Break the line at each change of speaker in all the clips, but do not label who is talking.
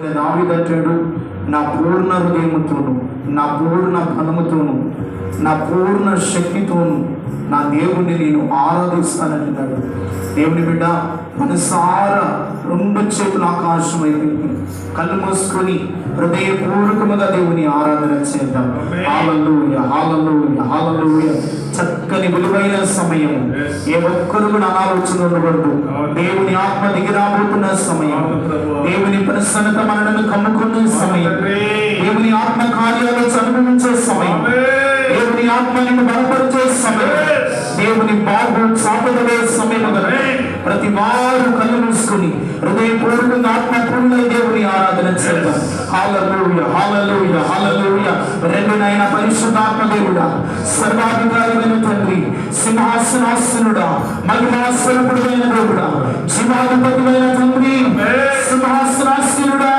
దావీదంటాడు, నా పూర్ణ హృదయముతోను, నా పూర్ణ బలముతోను, నా పూర్ణ శక్తితోను నా దేవుణ్ణి నేను ఆరాధిస్తానంటున్నాడు. దేవుని బిడ్డ, మనసారా రెండు చేతుల ఆకాశం అయిపోయింది, కళ్ళు మూసుకొని హృదయపూర్వకముగా దేవుని ఆరాధన చేద్దాం. హల్లెలూయా, హల్లెలూయా, హల్లెలూయా. చక్కని విలువైన సమయం, ఏ ఒక్కరు కూడా అనాలోచన ఉండకూడదు. దేవుని ఆత్మ దిగిరాబోతున్న సమయం, దేవుని ప్రసన్నత మనలను కమ్ముకున్న సమయం, దేవుని ఆత్మ కార్యాలు అనుభవించే సమయం, దేవుని ఆత్మని బలపరిచే సమయం, దేవుని బాబు చాపదలే సమయం. ప్రతి వారు కళ్ళు మూసుకొని హృదయపూర్వకంగా ఆత్మపూర్ణ దేవుని ఆరాధన చేద్దాం. హల్లెలూయా, హల్లెలూయా, హల్లెలూయా. రెండునైన పరిశుద్ధాత్మ దేవుడా, సర్వాధికారైన తండ్రి, సింహాసనాసనుడా, మహిమాస్వరూపుడైన దేవుడా, జీవాధిపతివైన తండ్రి, సింహాసనాసనుడా,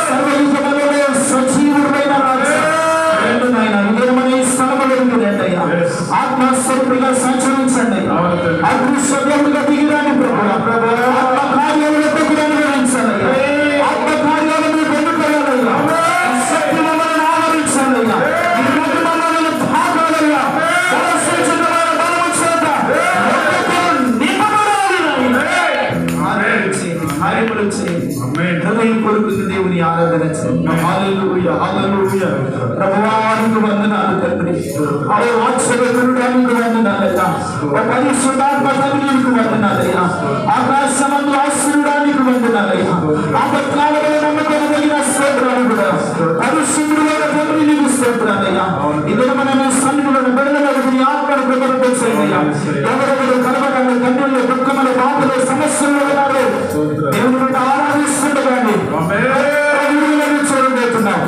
సర్వయుగములలో సజీవుడైన రాజా, రెండునైన విధేయమైన ఈ స్థలములో ఉంటుందయ్యా. ఆత్మస్వరూపుడిగా సంచరించండి, అదృశ్య దేవుడిగా దిగిరాని ప్రభువా, ఆత్మ కార్యాలను దిగిరాని వివరించాలయ్యా, ఆత్మ కార్యాలను పొందుకోవాలయ్యా, శక్తిమలను ఆవరించాలయ్యా, ఈ మహిమలను భాగాలయ్యా, సరస్వతిని బలము చేత కార్యములు చేయండి. హృదయపూర్వకంగా దేవుని ఆరాధన చేయండి. హల్లెలూయా, హల్లెలూయా. ప్రభువానికి వందనాలు తండ్రి, వాత్సల్యకరుడానికి వందనాలయ్యా, పరిశుద్ధాత్మ తండ్రికి వందనాలయ్యా, ఆకాశమందు ఆశ్రయుడానికి వందనాలయ్యా, ఆపత్కాలంలో నమ్మకమైన స్తోత్రాలు కూడా పరిశుద్ధుడైన తండ్రి నీకు స్తోత్రాలయ్యా. ఇద్దరు మన సన్నిధిలో బయలుదేరి ఆత్మను ప్రకటించయ్యా. ఎవరెవరు కలవడంలో తండ్రులు దుఃఖములు బాధలు సమస్యలు ఉన్నారు, దేవుని ఆరాధిస్తుండగానే చూడబోతున్నాం,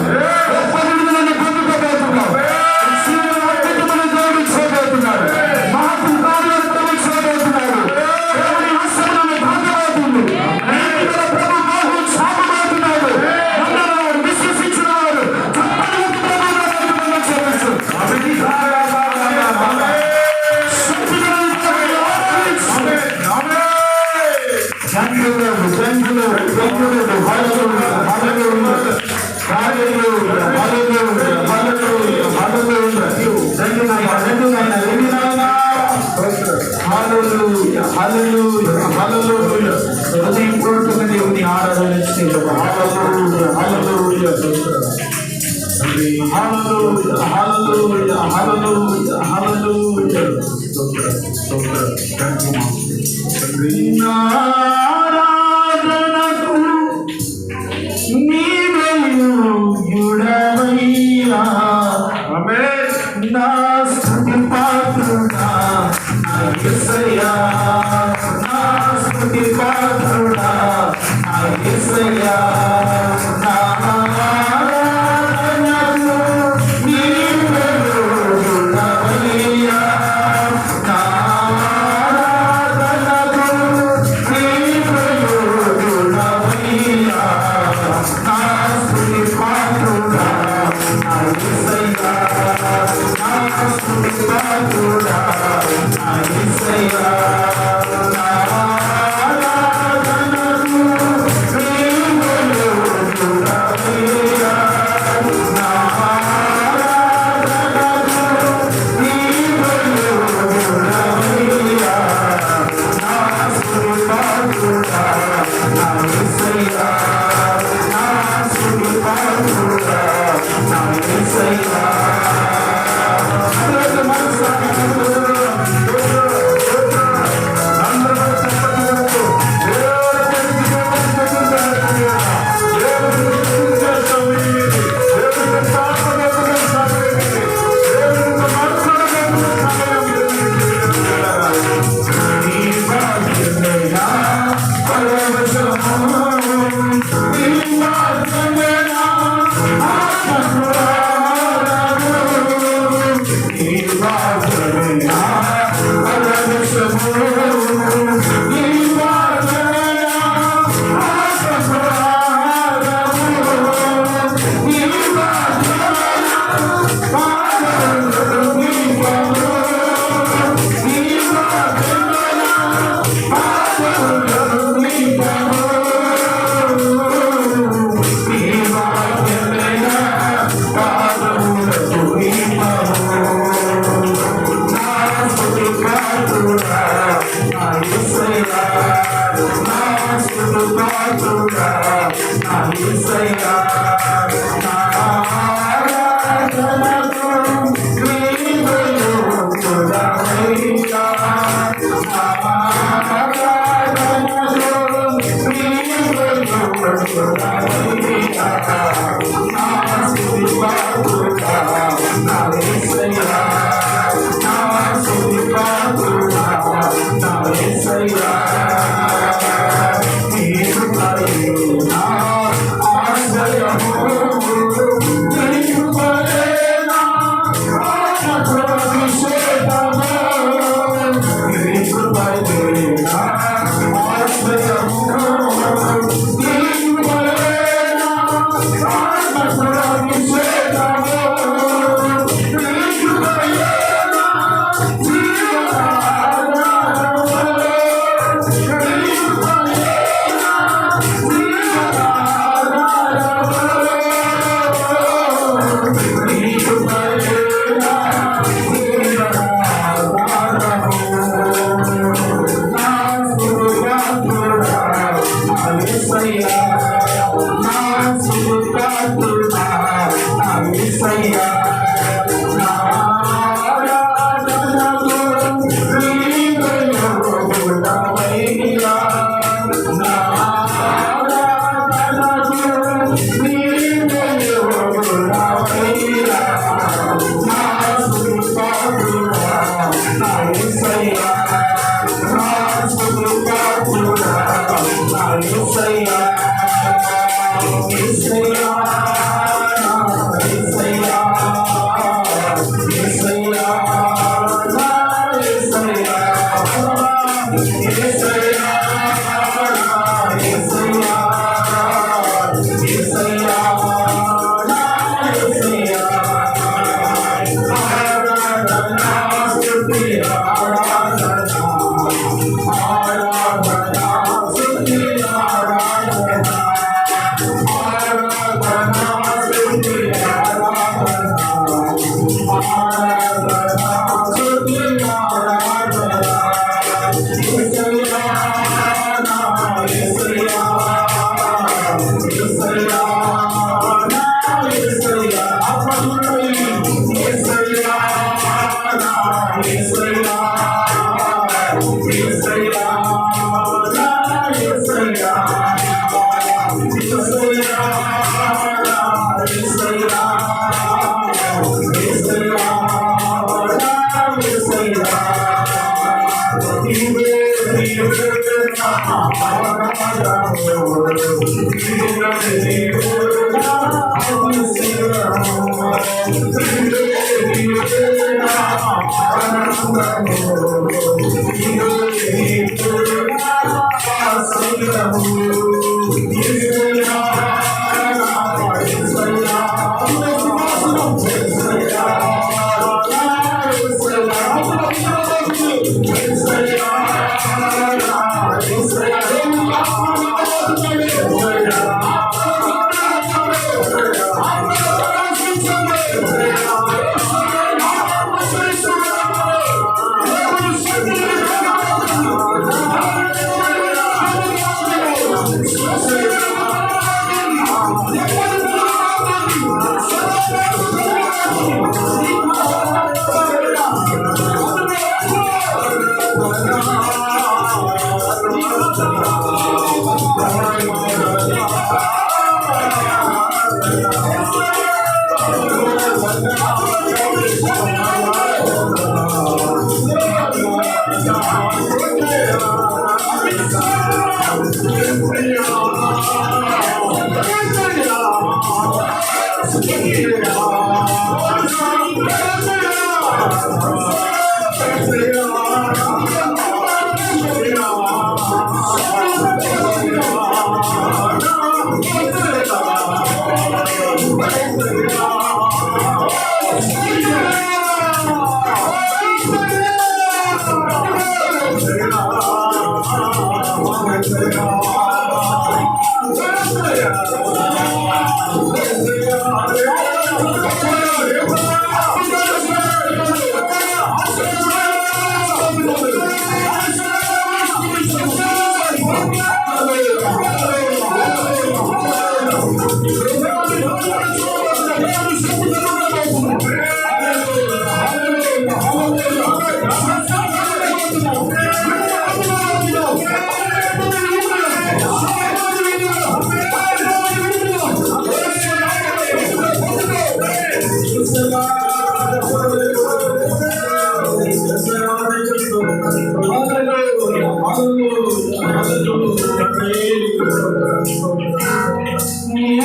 హృదయపూర్వకంగా దేవుని ఆరాధన చేద్దాం. హల్లెలూయా, హల్లెలూయా, హల్లెలూయా, హల్లెలూయా, హల్లెలూయా, హల్లెలూయా. నా ఆరాధనకు నీవే యోగ్యుడవయ్యా. ఆమేన్. నా స్తుతి పాత్రుడా నా యేసయ్యా, నా స్తుతి పాత్రుడా నా యేసయ్యా, నా ఆరాధనకు నీవే యోగ్యుడవయ్యా, నా ఆరాధనకు నీవే యోగ్యుడవయ్యా, నా స్తుతి పాత్రుడా నా యేసయ్యా, నా యేసయ్యా నా ఆరాధనకు నీవే యోగ్యుడవయ్యా నా ఆరాధనకు నీవే యోగ్యుడవయ్యా నా స్తుతి పాత్రుడా నా యేసయ్యా నా స్తుతి పాత్రుడా నా యేసయ్యా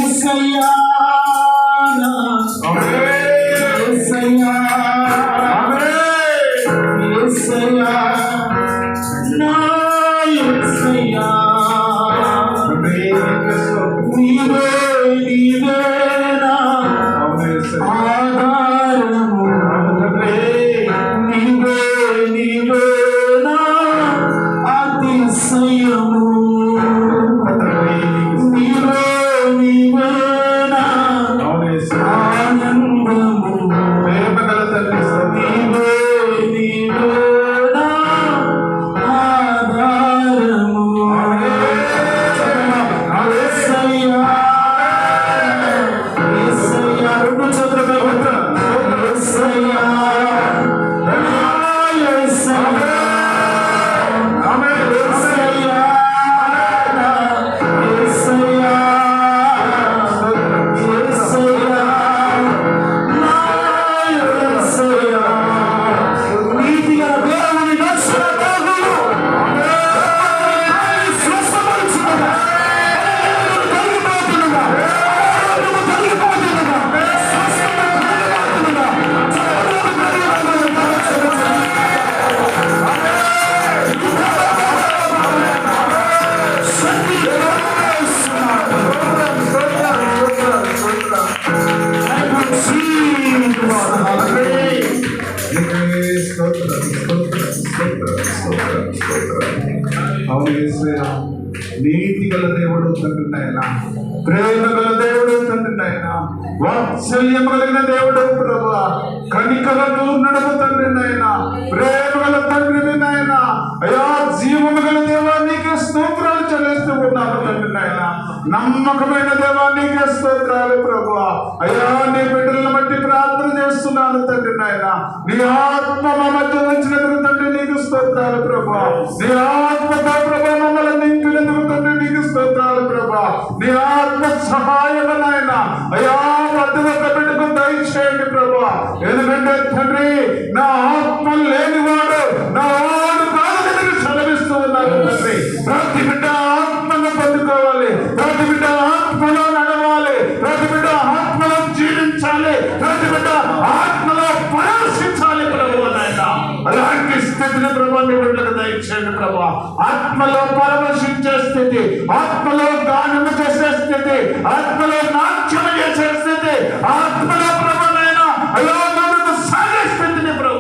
యేసయ్యా నా యేసయ్యా యేసయ్యా నా యేసయ్యా నీవే నీవే నా ఆధారము నీవే నీవే నా అతిశయము నీవే నీవే నా ఆనందము ప్రేమగల తండ్రి నీవే నీవే నా ఆధారము యేసయ్యా యేసయ్యా రెండు చేతులపై యేసయ్యా యేసయ్యా నీతి గల దేవుడు తండ్రి నాయన ప్రేమ గల దేవుడు తండ్రి నాయన వాత్సల్యం కలిగిన దేవుడు ప్రభువా కనికలతో నడుపు తండ్రి నాయన ప్రేమ గల తండ్రి నాయన అయ్యా జీవము గల దేవానికి స్తోత్రాలు చెల్లిస్తూ ఉన్నాము తండ్రి నాయన నమ్మకమైన దేవానికి స్తోత్రాలు ప్రభువా అయ్యా నీ బిడ్డలను బట్టి ప్రార్థన చేస్తున్నాను తండ్రి నాయన నీ ఆత్మ మా మధ్య ఉంచినందుకు తండ్రి నీకు స్తోత్రాలు ప్రభువా నీ ఆత్మతో ప్రభా మమ్మల్ని నింపినందుకు తండ్రి నీకు స్తోత్రాలు ప్రభా నీ ఆత్మ సహాయం నాయన అయ్యా ప్రతి ఒక్క బిడ్డకు దయచేయండి ప్రభా ఎందుకంటే తండ్రి నా ఆత్మ లేనివాడు నా వాడు కాదని సెలవిస్తూ ఉన్నారు తండ్రి ప్రతి బిడ్డ ఆత్మను పొందుకోవాలి ప్రతి బిడ్డ ఆత్మలో నడవాలి ప్రతి బిడ్డ ఆత్మలో జీవించాలి ప్రతి బిడ్డ ఆత్మలో పరామర్శించాలి ప్రభు నాయన అలాంటి స్థితిని ప్రభు నీ బిడ్డలకు దయచేయండి ప్రభు ఆత్మలో పరామర్శించే స్థితి ఆత్మలో గానము చేసే స్థితి ఆత్మలో నాట్యం చేసే స్థితి ఆత్మలో ప్రభునైనా అయోగముకు సాగే స్థితిని ప్రభు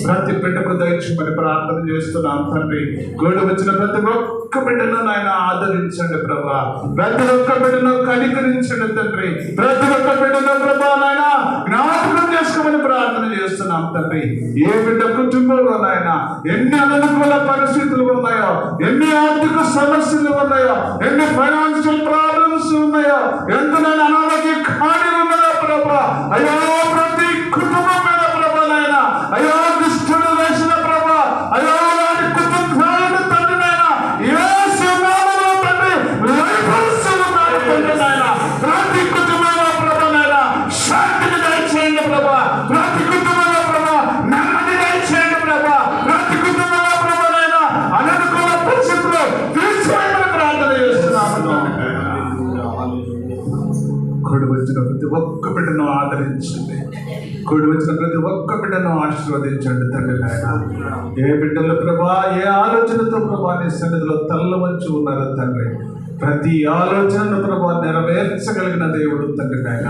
ప్రతి బిడ్డకు దయచేయమని ప్రార్థన చేస్తున్నాం తండ్రి గోడు వచ్చిన ప్రతి ఒక్క బిడ్డను నాయన ఆదరించండి ప్రభా ప్రతి ఒక్క బిడ్డను కనికరించండి తండ్రి ప్రతి ఒక్క బిడ్డను ప్రభా నాయన జ్ఞాపకం చేసుకోమని ప్రార్థన చేస్తున్నాం తండ్రి ఏ బిడ్డ కుటుంబంలో నాయన ఎన్ని అనుకూల పరిస్థితులు ఉన్నాయో ఎన్ని ఆర్థిక సమస్యలు ఉన్నాయో ఎన్ని ఫైనాన్షియల్ ప్రాబ్లమ్స్ ఉన్నాయో ఎంతనైనా అనారోగ్య ఖాళీ ఉన్నదో ప్రభా అయ్యో ప్రతి కుటుంబం మీద ప్రభా నాయన అయ్యో దుష్టుడు వేసిన ప్రభా అయ్యో వారి కుటుంబాలను తండ్రి నాయన యేసు నామములో తండ్రి లయపరుస్తున్నారు తండ్రి నాయన ప్రతి కుటుంబంలో ప్రభా నాయన శాంతిని దయచేయండి ప్రభా ప్రతి కుటుంబంలో ప్రభా నెమ్మది దయచేయండి ప్రభా ప్రతి కుటుంబంలో ప్రభా నాయన అననుకూల పరిస్థితులు తీర్చేయమని ప్రార్థన చేస్తున్నాము కూడి వచ్చిన ప్రతి ఒక్క బిడ్డను ఆదరించండి కూడి వచ్చిన ప్రతి ఒక్క బిడ్డను ఆశీర్వదించండి తండ్రి నాయన ఏ బిడ్డలు ప్రభా ఏ ఆలోచనతో ప్రభా నీ సన్నిధిలో తల్ల వంచి ఉన్నారు తండ్రి ప్రతి ఆలోచనను ప్రభా నెరవేర్చగలిగిన దేవుడు తండ్రి నాయన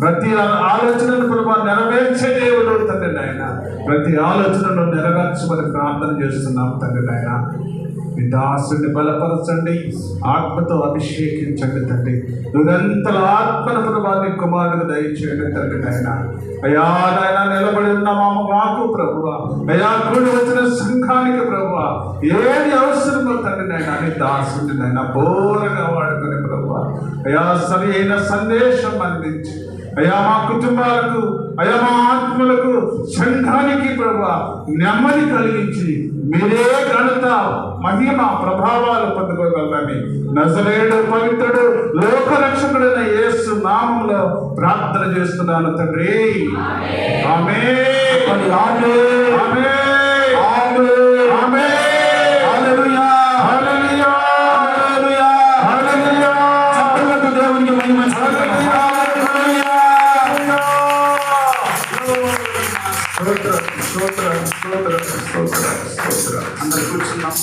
ప్రతి ఆలోచనను ప్రభా నెరవేర్చే దేవుడు తండ్రి నాయన ప్రతి ఆలోచనను నెరవేర్చమని ప్రార్థన చేస్తున్నాం తండ్రి నాయన మీ దాసుని బలపరచండి ఆత్మతో అభిషేకించండి తండ్రి నువ్వెంతల ఆత్మను ప్రభా నీ కుమారుడికి దయచేయండి తండ్రి నాయన అయ్యా నాయన నిలబడి ఉన్న మాకు ప్రభువా అయ్యా కూడి వచ్చిన సంఘానికి ప్రభువా ఏది అవసరమో తండ్రి నాయన నీ దాసుని నాయన బోరగా వాడుకునే ప్రభువా అయ్యా సరైన సందేశం అందించి అయ్యా మా కుటుంబాలకు అయ్యా మా ఆత్మలకు సంఘానికి ప్రభువా నెమ్మది కలిగించి మీరే ఘనత మహిమ ప్రభావాలు పొందుకోగలరని నజరేయుడు పవిత్రుడు లోకరక్షకుడైన యేసు నామములో ప్రార్థన చేస్తున్నాను తండ్రి ఆమేన్ ఆమేన్ ఆమేన్ ఆమేన్ హల్లెలూయా హల్లెలూయా హల్లెలూయా హల్లెలూయా దేవునికి మహిమ అందరు కూర్చున్నాం.